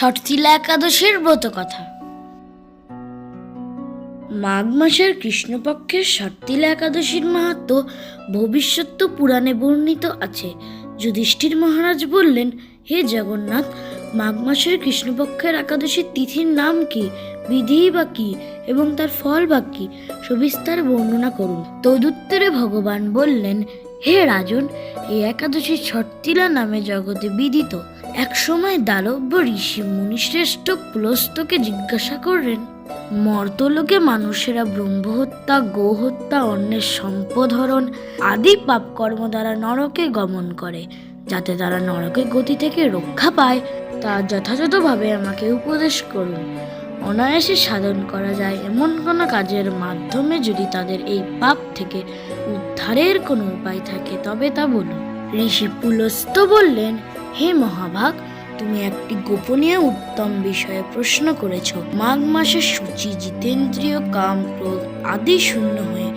ষট্টিলা একাদশীর ব্রত কথা। মাঘ মাসের কৃষ্ণপক্ষের ষট্টিলা একাদশীর মাহাত্ম্য ভবিষ্যৎ পুরাণে বর্ণিত আছে। যুধিষ্ঠির মহারাজ বললেন, হে জগন্নাথ, মাঘ মাসের কৃষ্ণপক্ষের একাদশীর তিথির নাম কি, বিধি বা কি এবং তার ফল বা কি, সবিস্তার বর্ণনা করুন। তদুত্তরে ভগবান বললেন, হে রাজন, এই একাদশী ষট্টিলা নামে জগতে বিদিত। এক সময় দানব্য ঋষি মুনিশ্রেষ্ঠ পুলস্তকে জিজ্ঞাসা করলেন, মর্তলোকে মানুষেরা ব্রহ্মহত্যা, গোহত্যা, অন্যের সম্পদহরণ আদি পাপ কর্ম দ্বারা নরকে গমন করে। যাতে তারা নরকের গতি থেকে রক্ষা পায় তা যথাযথভাবে আমাকে উপদেশ করুন। অনায়াসে সাধন করা যায় এমন কোনো কাজের মাধ্যমে যদি তাদের এই পাপ থেকে উদ্ধারের কোনো উপায় থাকে তবে তা বলুন। ঋষি পুলস্ত বললেন, হে মহাভাগ, তুমি একটি গোপনীয় উত্তম বিষয়ে প্রশ্ন করেছ। মাঘ মাসে শুচি, জিতেন্দ্রীয়, কাম, ক্রোধ আদি শূন্য হয়ে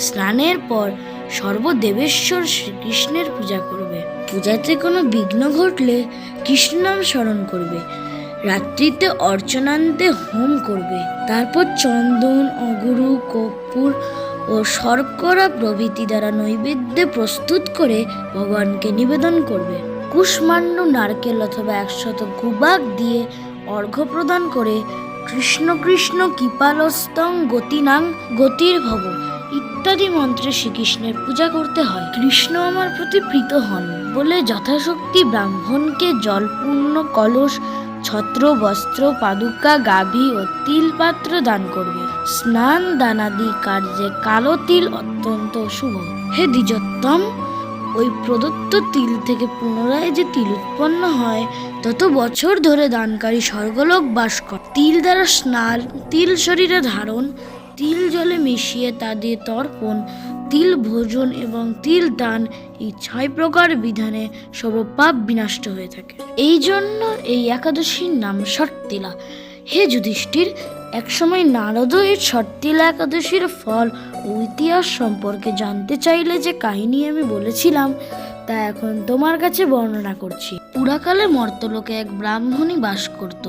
স্নানের পর সর্বদেবেশ্বর শ্রীকৃষ্ণের পূজা করবে। পূজাতে কোনো বিঘ্ন ঘটলে কৃষ্ণ নাম স্মরণ করবে। রাত্রিতে অর্চনান্তে হোম করবে। তারপর চন্দন, অগুরু, কর্পূর ও শর্করা প্রভৃতি দ্বারা নৈবেদ্য প্রস্তুত করে ভগবানকে নিবেদন করবে। কুষ্মাণ্ড, নারকেল অথবা 100 গুবাক দিয়ে অর্ঘ্য প্রদান করে কৃষ্ণ কৃষ্ণ কৃপালস্তং গতিনাং গতির্ভব ইত্যাদি মন্ত্রে শ্রীকৃষ্ণের পূজা করতে হয়। কৃষ্ণ আমার প্রতি প্রীত হন বলে যথাশক্তি ব্রাহ্মণকে জলপূর্ণ কলস, ছত্র, বস্ত্র, পাদুকা, গাভী ও তিল পাত্র দান করবে। স্নান দানাদি কার্যে কালো তিল অত্যন্ত শুভ। হে দ্বিজোত্তম, ওই প্রদত্ত তিল থেকে পুনরায় যে তিল উৎপন্ন হয় তত বছর ধরে দানকারী স্বর্গলোক বাস করে। তিল দ্বারা স্নান, তিল শরীরে ধারণ, তিল জলে মিশিয়ে তা দিয়ে তর্পণ, তিল ভোজন এবং তিল দান, এই 6 প্রকার বিধানে সর্বপাপ বিনষ্ট হয়ে থাকে। এই জন্য এই একাদশীর নাম ষট্টিলা। হে যুধিষ্ঠির, একসময় নারদ এই ষট্টিলা একাদশীর ফল ও ইতিহাস সম্পর্কে জানতে চাইলে যে কাহিনী আমি বলেছিলাম তা এখন তোমার কাছে বর্ণনা করছি। পুরাকালে মর্তলোকে এক ব্রাহ্মণী বাস করত।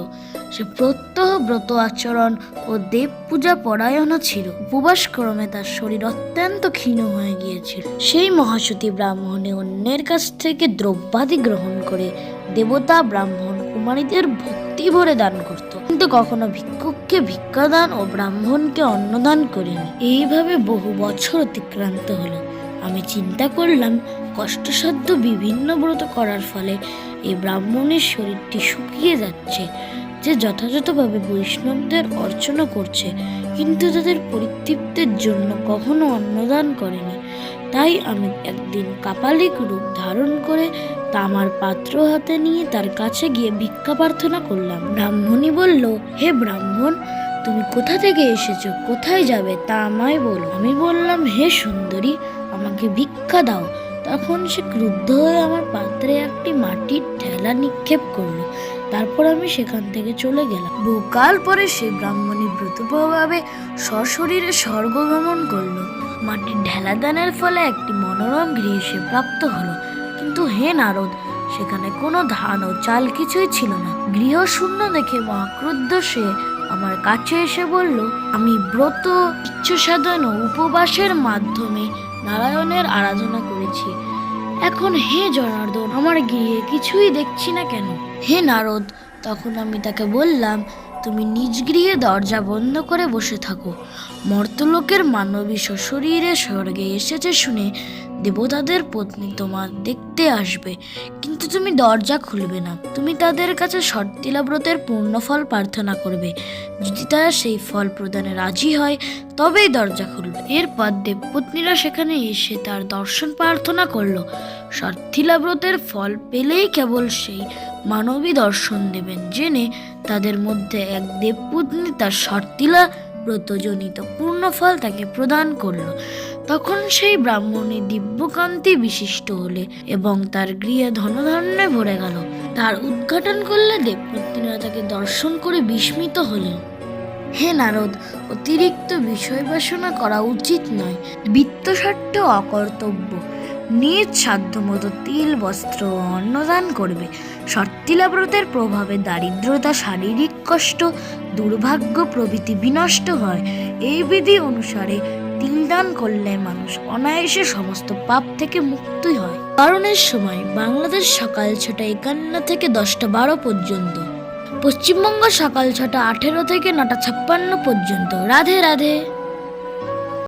সে প্রত্যহ ব্রত আচরণ ও দেব পূজা পরায়ণা ছিল। উপবাস ক্রমে তার শরীর অত্যন্ত ক্ষীণ হয়ে গিয়েছিল। সেই মহাসতী ব্রাহ্মণী অন্যের কাছ থেকে দ্রব্যাদি গ্রহণ করে দেবতা, ব্রাহ্মণ, কুমারীদের ভক্তি ভরে দান করত, কিন্তু কখনো ভিক্ষুককে ভিক্ষাদান ও ব্রাহ্মণকে অন্নদান করেনি। এইভাবে বহু বছর অতিক্রান্ত হলো। আমি চিন্তা করলাম, কষ্টসাধ্য বিভিন্ন ব্রত করার ফলে এই ব্রাহ্মণের শরীরটি শুকিয়ে যাচ্ছে। যে যথাযথভাবে বৈষ্ণবদের অর্চনা করছে কিন্তু তাদের পরিতৃপ্তির জন্য কখনো অন্নদান করেনি। তাই আমি একদিন কাপালিক রূপ ধারণ করে তামার পাত্র হাতে নিয়ে তার কাছে গিয়ে ভিক্ষা প্রার্থনা করলাম। ব্রাহ্মণী বলল, হে ব্রাহ্মণ, তুমি কোথা থেকে এসেছো, কোথায় যাবে তা আমায় বলো। আমি বললাম, হে সুন্দরী, আমাকে ভিক্ষা দাও। তখন সে ক্রুদ্ধ হয়ে আমার পাত্রে একটি মাটির ঢেলা নিক্ষেপ করলো। তারপর আমি সেখান থেকে চলে গেলাম। বহুকাল পরে সেই ব্রাহ্মণী ব্রতভাবে সশরীরে স্বর্গ গমন করলো। মাটির ঢেলা দানের ফলে একটি মনোরম গৃহে সে প্রাপ্ত হলো। কিন্তু হে নারদ, সেখানে কোনো ধান ও চাল কিছুই ছিল না। গৃহ শূন্য দেখে মহাক্রুদ্ধ সে আমার কাছে এসে বলল, আমি ব্রত, ইচ্ছা সাধন ও উপবাসের মাধ্যমে নারায়ণের আরাধনা করেছি। এখন হে জনার্দন, আমার গৃহে কিছুই দেখছি না কেন? হে নারদ, তখন আমি তাকে বললাম, তুমি নিজ গৃহে দরজা বন্ধ করে বসে থাকো। মর্তলোকের মানবী সশরীরে স্বর্গে এসেছে শুনে দেবতাদের পত্নী তোমার দেখতে আসবে, কিন্তু তুমি দরজা খুলবে না। তুমি তাদের কাছে ষট্টিলা ব্রতের পূর্ণফল প্রার্থনা করবে। যদি তারা সেই ফল প্রদানে রাজি হয় তবেই দরজা খুলবে। এরপর দেবপত্নীরা সেখানে এসে তার দর্শন প্রার্থনা করলো। ষট্টিলা ব্রতের ফল পেলেই কেবল সেই মানবী দর্শন দেবেন জেনে তাদের মধ্যে এক দেবপত্নী তার ষট্টিলা ব্রতজনিত পূর্ণফল তাকে প্রদান করল। তখন সেই ব্রাহ্মণী দিব্যকান্তি বিশিষ্ট হলে এবং তার গৃহে ধনধান্যে ভরে গেল। তার উদ্ঘাটন করলে দেবপত্নীরা তাকে দর্শন করে বিস্মিত হলেন। হে নারদ, অতিরিক্ত বিষয় বাসনা করা উচিত নয়। বিত্তস্বার্থ অকর্তব্য। নিজ সাধ্যমতো তিল বস্ত্র ও অন্নদান করবে। ষট্টিলা ব্রতের প্রভাবে দারিদ্রতা, শারীরিক কষ্ট, দুর্ভাগ্য প্রভৃতি বিনষ্ট হয়। এই বিধি অনুসারে তিল দান করলে মানুষ অনায়াসে সমস্ত পাপ থেকে মুক্তি হয়। পারণের সময় বাংলাদেশ সকাল 6:51 থেকে 10:12 পর্যন্ত, পশ্চিমবঙ্গ সকাল 6:18 থেকে 9:56 পর্যন্ত। রাধে রাধে।